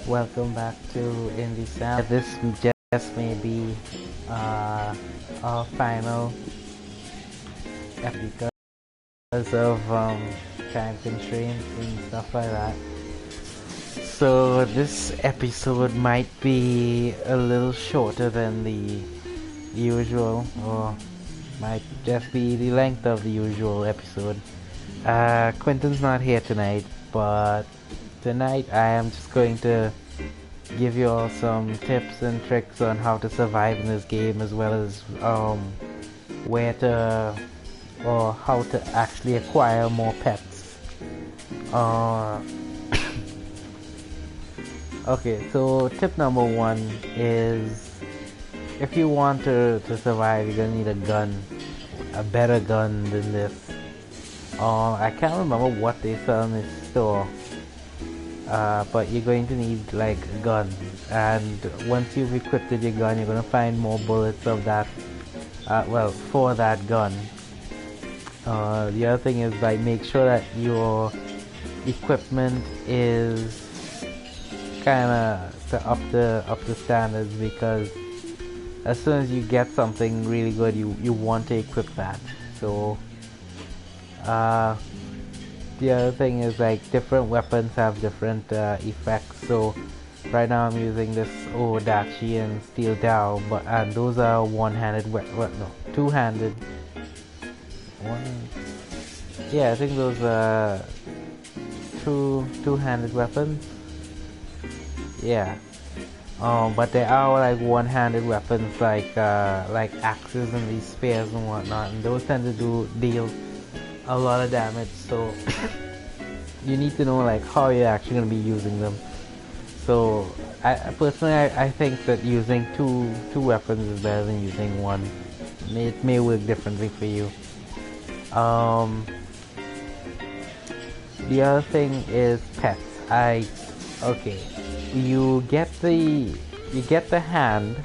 Welcome back to Indie Sam. This just may be our final episode because of time constraints and stuff like that. So this episode might be a little shorter than the usual, or might just be the length of the usual episode. Quentin's not here tonight, but tonight I am just going to give you all some tips and tricks on how to survive in this game, as well as where to or how to actually acquire more pets. Okay, so tip number one is if you want to survive, you're gonna need a gun, a better gun than this. I can't remember what they sell in this store. But you're going to need like a gun, and once you've equipped your gun, you're going to find more bullets of that for that gun. The other thing is, like, make sure that your equipment is kind of up to standards, because as soon as you get something really good, you want to equip that. So the other thing is, like, different weapons have different effects. So right now I'm using this Odachi and Steel Dao, and those are one-handed two-handed. I think those are two-handed weapons. Yeah. But there are like one-handed weapons, like axes and these spears and whatnot, and those tend to deal a lot of damage. So you need to know like how you're actually going to be using them. So I personally I think that using two weapons is better than using one. It may work differently for you. The other thing is pets. You get the hand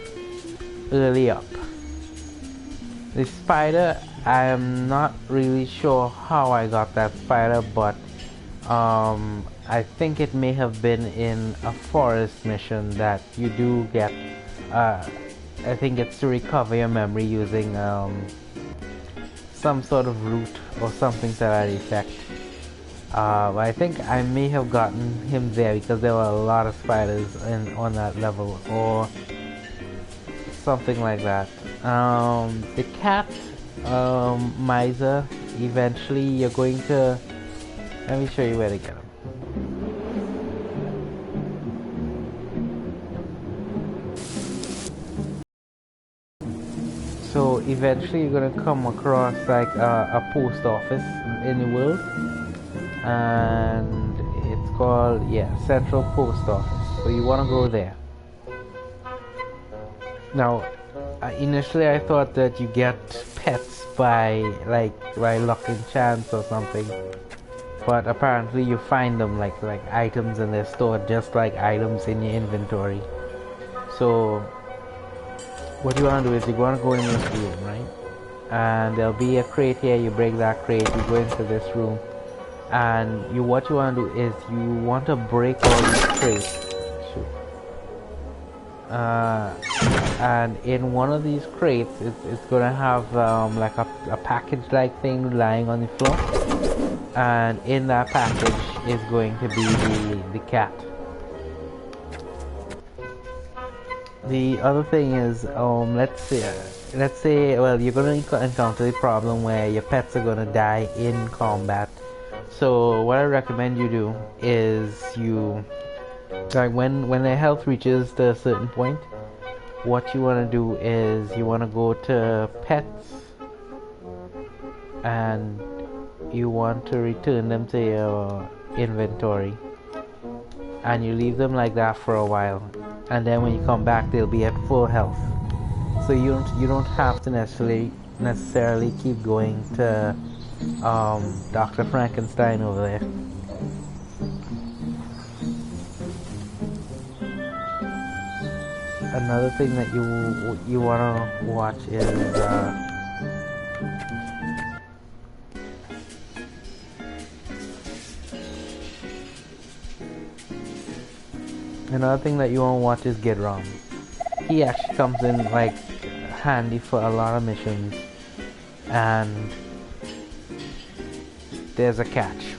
early up. The spider, I am not really sure how I got that spider, but I think it may have been in a forest mission that you do get. I think it's to recover your memory using some sort of root or something to that effect. I think I may have gotten him there because there were a lot of spiders on that level, or something like that. The cat, Miser, eventually you're going to... Let me show you where to get him. So eventually you're going to come across like a post office in the world, and it's called, Central Post Office. So you want to go there. Now, initially I thought that you get pets by luck and chance or something, but apparently you find them like items, and they're stored just like items in your inventory. So what you want to do is you want to go in this room, right? And there'll be a crate here. You break that crate, you go into this room, and what you want to do is you want to break all these crates. And in one of these crates, it's gonna have like a package-like thing lying on the floor, and in that package is going to be the cat. The other thing is, let's say, well, you're gonna encounter the problem where your pets are gonna die in combat. So what I recommend you do is when their health reaches to a certain point, what you want to do is you want to go to pets, and you want to return them to your inventory, and you leave them like that for a while, and then when you come back they'll be at full health. So you don't have to necessarily keep going to Dr. Frankenstein over there. Another thing that you wanna watch is Another thing that you won't watch is Gidrom. He actually comes in like handy for a lot of missions, and there's a catch.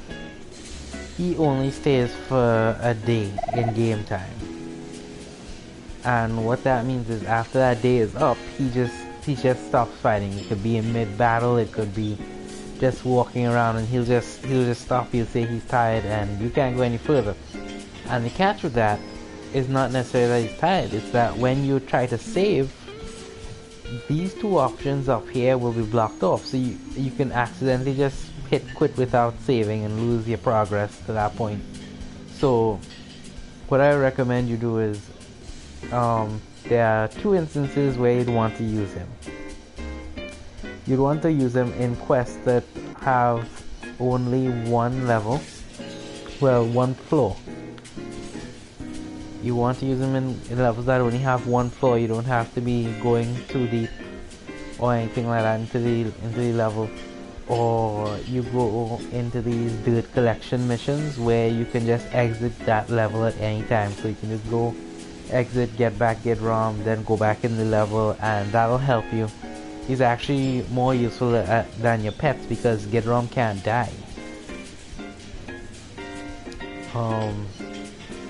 He only stays for a day in game time, and what that means is after that day is up, he just stops fighting. It could be in mid battle, it could be just walking around, and he'll just stop. He'll say he's tired, and you can't go any further. And the catch with that is not necessarily that he's tired, it's that when you try to save, these two options up here will be blocked off, so you can accidentally just hit quit without saving and lose your progress to that point. So what I recommend you do is there are two instances where you'd want to use him. You'd want to use him in quests that have only one level, well, one floor. You want to use them in levels that only have one floor. You don't have to be going too deep or anything like that into the level. Or you go into these dirt collection missions where you can just exit that level at any time. So you can just go, exit, get back, get ROM, then go back in the level, and that'll help you. He's actually more useful than your pets because Gidrom can't die.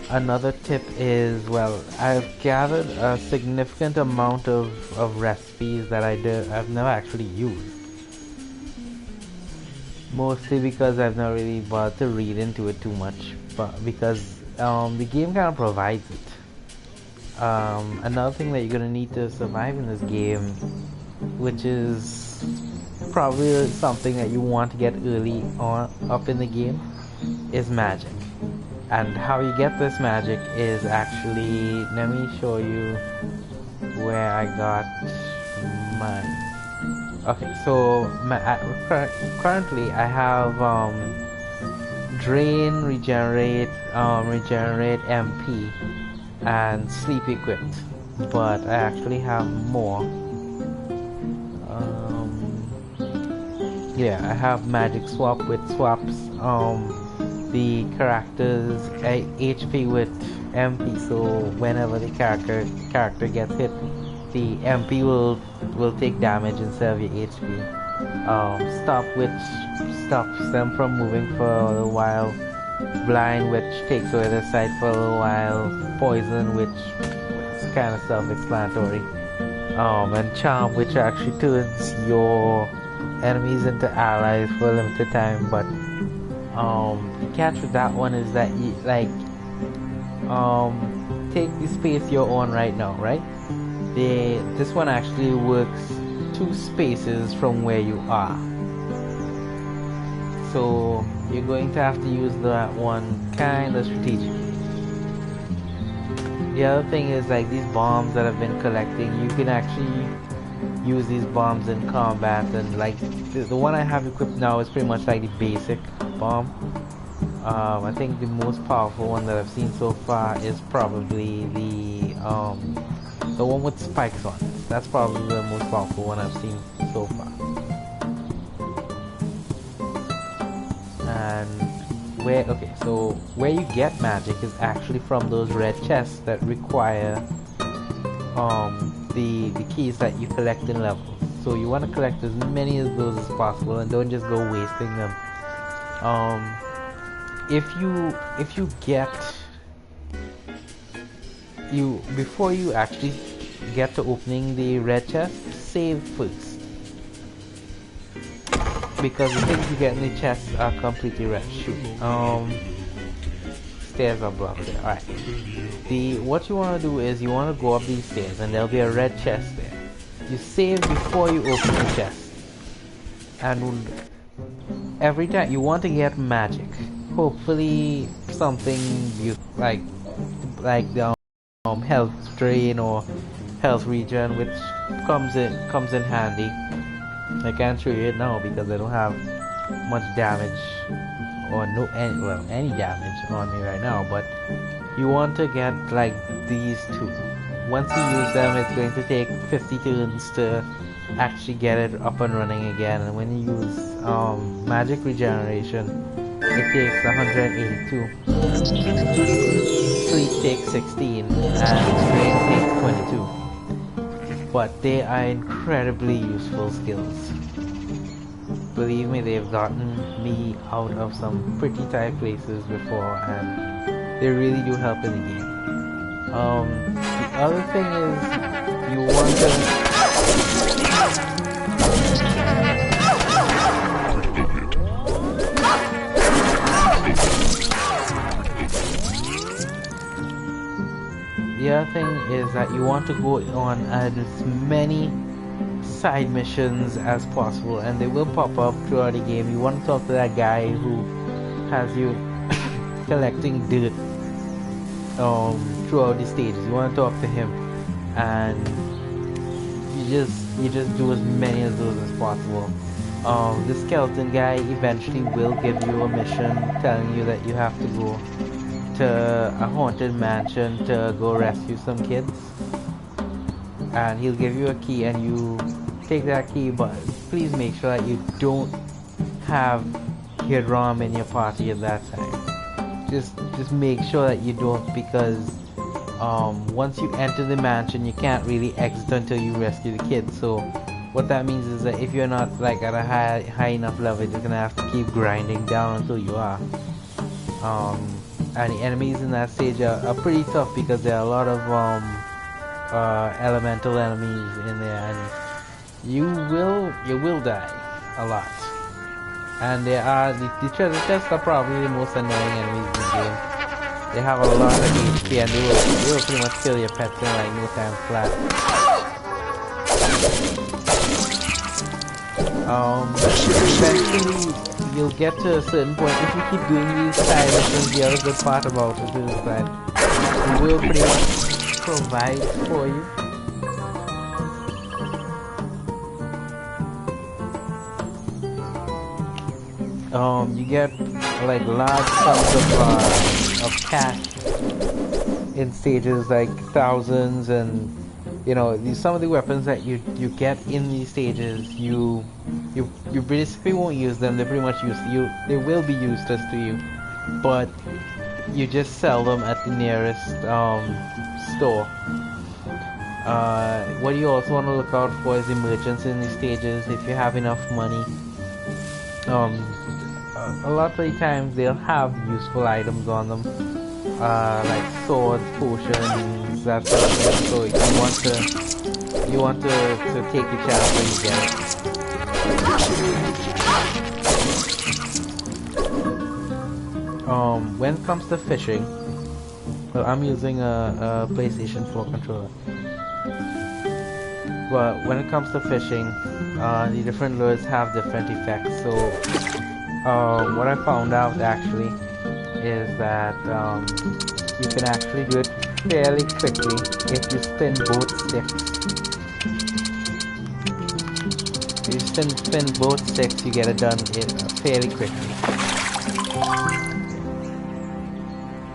Another tip is, well, I've gathered a significant amount of recipes that I've never actually used. Mostly because I've not really bothered to read into it too much, but because the game kind of provides it. Another thing that you're gonna need to survive in this game, which is probably something that you want to get early on up in the game, is magic. And how you get this magic is actually, let me show you where I got mine. Okay, so currently I have Drain, Regenerate, Regenerate MP, and Sleep equipped, but I actually have more. Yeah, I have Magic Swap, which swaps the character's HP with MP, so whenever the character gets hit, the MP will take damage instead of your HP. Stop, which stops them from moving for a little while. Blind, which takes away their sight for a little while. Poison, which is kind of self-explanatory. And Charm, which actually turns your enemies into allies for a limited time, but the catch with that one is that you take the space you're on right now, right? This one actually works 2 spaces from where you are, so you're going to have to use that one kind of strategically. The other thing is, like, these bombs that I've been collecting, you can actually use these bombs in combat, and like the one I have equipped now is pretty much like the basic bomb. I think the most powerful one that I've seen so far is probably the one with spikes on it. That's probably the most powerful one I've seen so far. And where you get magic is actually from those red chests that require the keys that you collect in levels. So you want to collect as many of those as possible, and don't just go wasting them. If you get before you actually get to opening the red chest, save first, because the things you get in the chests are completely red. Stairs are blocked there. Alright. What you want to do is you want to go up these stairs, and there'll be a red chest there. You save before you open the chest, and every time you want to get magic, hopefully something you like the health drain or health regen, which comes in handy. I can't show you it now because I don't have much damage or any damage on me right now, but you want to get like these 2. Once you use them, it's going to take 50 turns to actually get it up and running again, and when you use magic regeneration, it takes 182. sleep takes 16 and strength takes 22. But they are incredibly useful skills. Believe me, they've gotten me out of some pretty tight places before, and they really do help in the game. The other thing is, you want to... The other thing is that you want to go on as many side missions as possible, and they will pop up throughout the game. You want to talk to that guy who has you collecting dirt throughout the stages. You want to talk to him, and you just do as many of those as possible. The skeleton guy eventually will give you a mission telling you that you have to go to a haunted mansion to go rescue some kids, and he'll give you a key, and you take that key, but please make sure that you don't have Hiram in your party at that time. Just make sure that you don't, because once you enter the mansion, you can't really exit until you rescue the kids. So what that means is that if you're not like at a high enough level, you're gonna have to keep grinding down until you are. And the enemies in that stage are pretty tough, because there are a lot of elemental enemies in there, and you will die a lot. And there are the treasure chests are probably the most annoying enemies in the game. They have a lot of HP, and they will pretty much kill your pets in like no time flat. Eventually you'll get to a certain point. If you keep doing these side missions, the other good part about it is that it will pretty much provide for you. You get like large sums of cash in stages, like thousands, and you know, some of the weapons that you get in these stages, you basically won't use them. They're pretty much they will be useless to you, but you just sell them at the nearest store. What you also want to look out for is the merchants in these stages. If you have enough money, a lot of the times they'll have useful items on them, like swords, potions, that sort of thing. So you want to take the chance when you get it. When it comes to fishing, well, I'm using a PlayStation 4 controller. But when it comes to fishing, the different lures have different effects. So what I found out actually is that you can actually do it fairly quickly if you spin both sticks. If you spin both sticks, you get it done fairly quickly.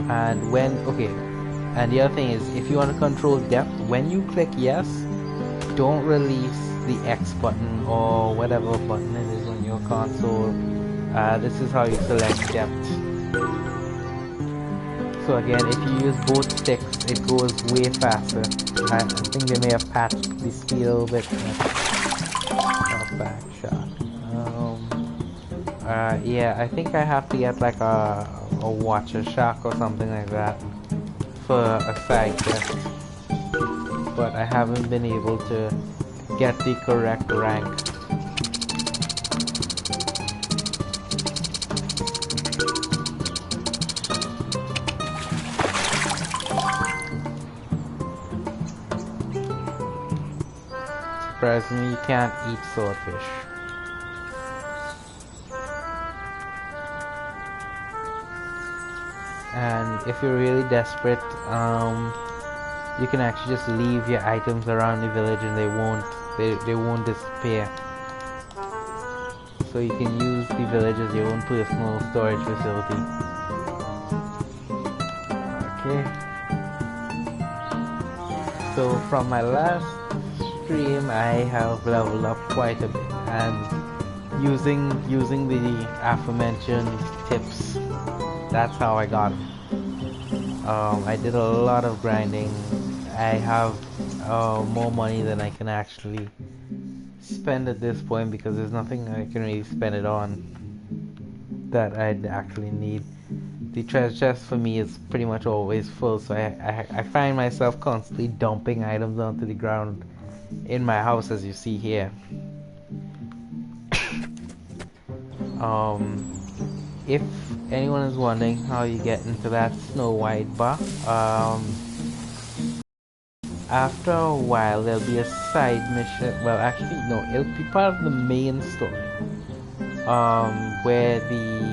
And and the other thing is, if you want to control depth, when you click yes, don't release the X button or whatever button it is on your console. This is how you select depth. So again, if you use both sticks, it goes way faster. I think they may have patched the speed a little bit. Back shot. Yeah, I think I have to get like a Watcher Shark or something like that for a side quest. But I haven't been able to get the correct rank. Surprisingly, you can't eat swordfish. And if you're really desperate, you can actually just leave your items around the village and they won't disappear. So you can use the village as your own personal storage facility. Okay. So from my last stream, I have leveled up quite a bit, and using the aforementioned tips, that's how I got them. I did a lot of grinding. I have more money than I can actually spend at this point because there's nothing I can really spend it on that I'd actually need. The treasure chest for me is pretty much always full, so I find myself constantly dumping items onto the ground in my house, as you see here. If anyone is wondering how you get into that Snow White bar, after a while there'll be a side mission. Well, actually, no, it'll be part of the main story. Where the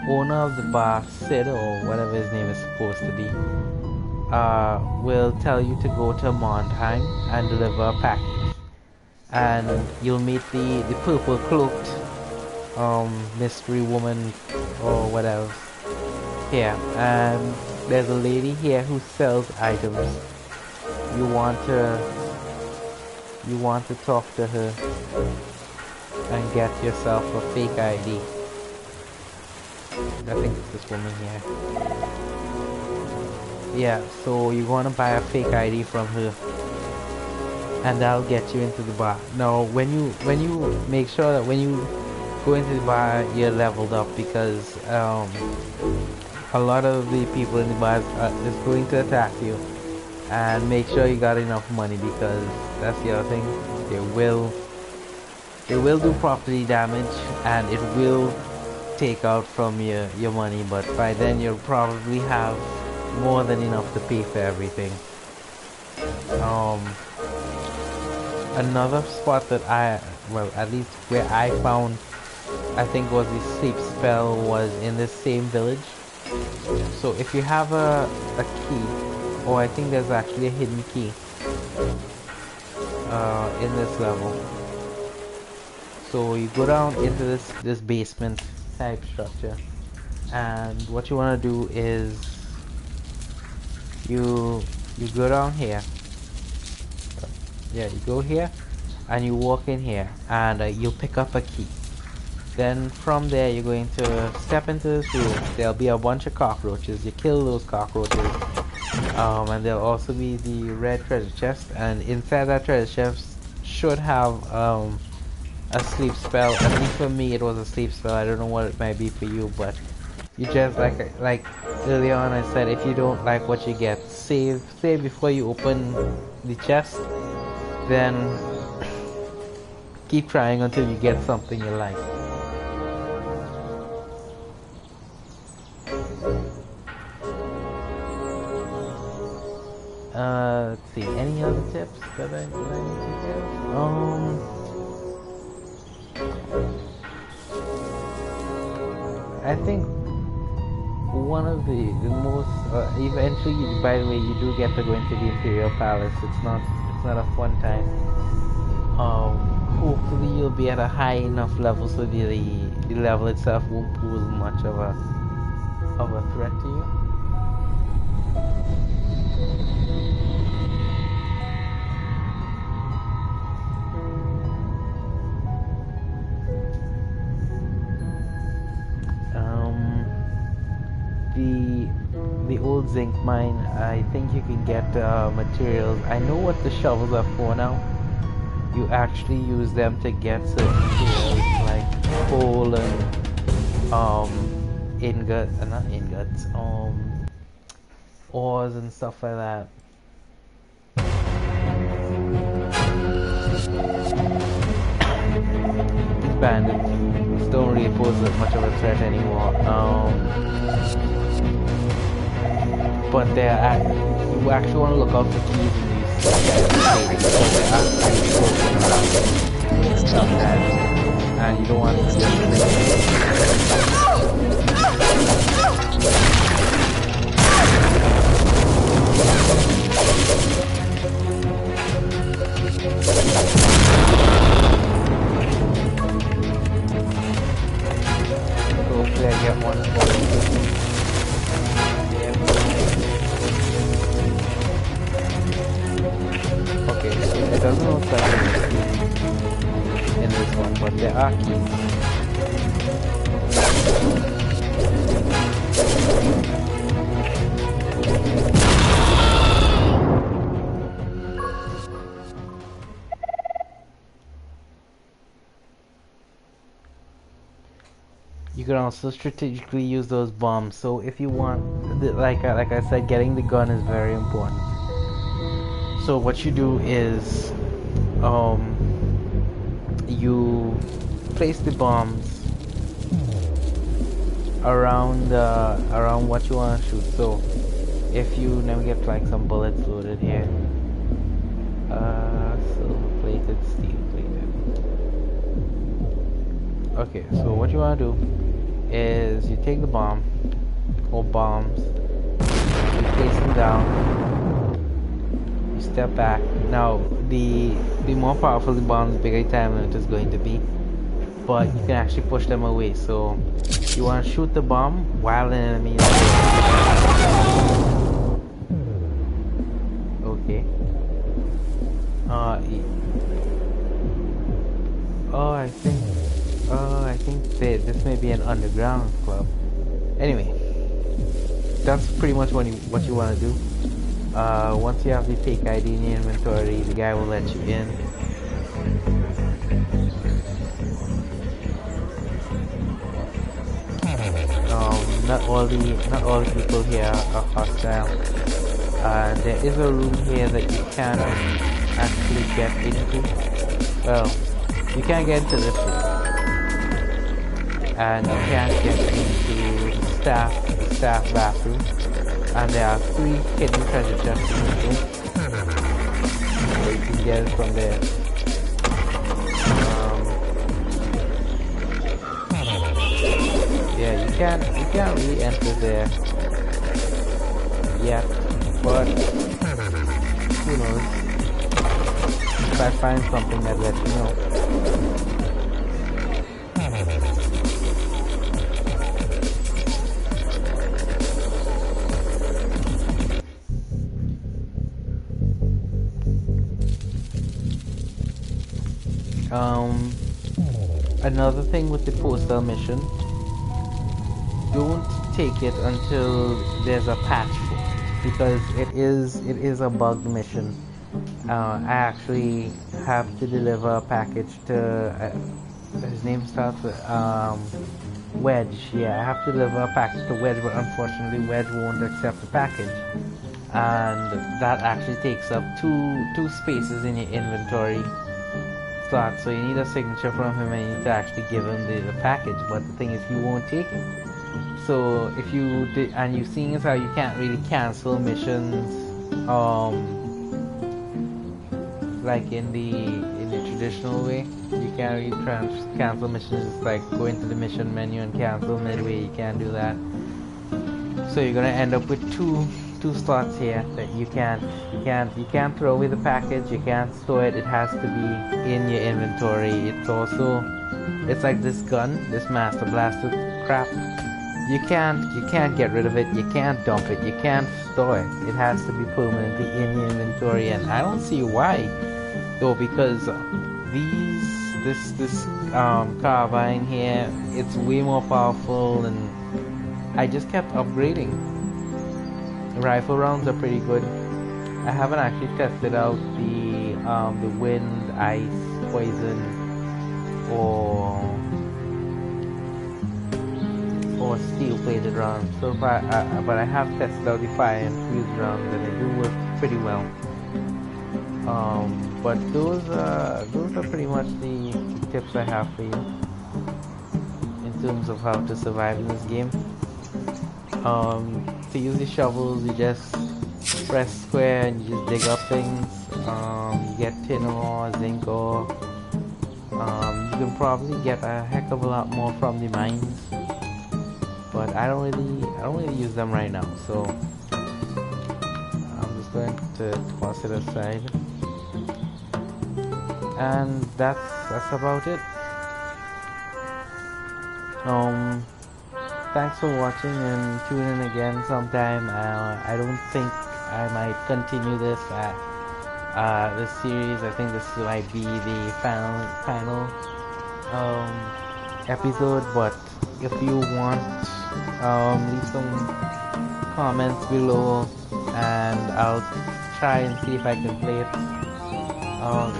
owner of the bar, Sid, or whatever his name is supposed to be, will tell you to go to Mondheim and deliver a package. And you'll meet the purple cloaked mystery woman or whatever here. And there's a lady here who sells items. You want to talk to her and get yourself a fake ID. I think it's this woman here. Yeah, so you want to buy a fake ID from her, and that'll get you into the bar. Now, when you make sure that when you go into the bar, you're leveled up, because a lot of the people in the bar is going to attack you, and make sure you got enough money, because that's the other thing. They will do property damage, and it will take out from your money, but by then you'll probably have more than enough to pay for everything. Another spot that at least where I found, I think was the sleep spell, was in this same village. So if you have a key, or I think there's actually a hidden key in this level. So you go down into this basement type structure, and what you want to do is you go down here. Yeah, you go here and you walk in here, and you'll pick up a key. Then from there you're going to step into this room. There'll be a bunch of cockroaches. You kill those cockroaches, and there'll also be the red treasure chest, and inside that treasure chest should have a sleep spell. At least for me it was a sleep spell. I don't know what it might be for you, but you just like early on I said, if you don't like what you get, save before you open the chest, then keep trying until you get something you like. Let's see, any other tips that I need to give? I think one of the most eventually, by the way, you do get to go into the Imperial Palace. It's not a fun time. Hopefully you'll be at a high enough level so the level itself won't pose much of a threat to you. The old zinc mine, I think you can get materials. I know what the shovels are for now. You actually use them to get certain materials like coal and not ingots, ores and stuff like that. These bandits don't really pose that much of a threat anymore. But you actually want to look out for keys in these and you don't want to just hopefully I get one. Okay, it doesn't look like there's keys in this one, but there are keys. you can also strategically use those bombs. So if you want, like I said, getting the gun is very important. So what you do is, you place the bombs around what you want to shoot. So if you never get like some bullets loaded here, silver plated, steel plated. Okay, so what you want to do is you take the bomb or bombs, you place them down, you step back. Now the more powerful the bombs, the bigger time limit is going to be, but you can actually push them away. So you want to shoot the bomb while an enemy is there. Okay. I think this may be an underground club. Anyway, that's pretty much what you want to do. Once you have the fake ID in your inventory, the guy will let you in. Not all the people here are hostile. There is a room here that you can actually get into. Well, you can't get into this room, and you can't get into the staff bathroom. And there are 3 hidden treasure chests in this room, so you can get it from there. Yeah, you can't really enter there yet, but who knows? If I find something, I'll let you know. Another thing with the postal mission, don't take it until there's a patch for it, because it is a bugged mission. I actually have to deliver a package to his name starts with Wedge. Yeah, I have to deliver a package to Wedge, but unfortunately Wedge won't accept the package, and that actually takes up two spaces in your inventory slot. So you need a signature from him, and you need to actually give him the package. But the thing is, he won't take it. So if you did, and you've seen as how you can't really cancel missions, like in the traditional way, you can't really cancel missions. Like go into the mission menu and cancel midway. You can't do that. So you're gonna end up with two slots here that you can't throw away the package. You can't store it. It has to be in your inventory. It's like this gun, this Master Blaster crap. You can't get rid of it. You can't dump it. You can't store it. It has to be permanently in your inventory, and I don't see why though, because this carbine here, it's way more powerful, and I just kept upgrading. Rifle rounds are pretty good. I haven't actually tested out the wind, ice, poison, or steel plated rounds. So but I have tested out the fire and fuse rounds, and they do work pretty well. But those are pretty much the tips I have for you in terms of how to survive in this game. To use the shovels, you just press square and you just dig up things. You get tin ore, zinc ore. You can probably get a heck of a lot more from the mines, but I don't really use them right now. So I'm just going to toss it aside, and that's about it. Thanks for watching, and tune in again sometime. I don't think I might continue this series. I think this might be the final episode. But if you want, leave some comments below, and I'll try and see if I can play it.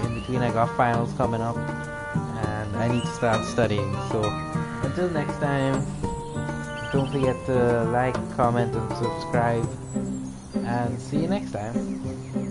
In between, I got finals coming up, and I need to start studying. So Until next time, don't forget to like, comment, and subscribe. And see you next time.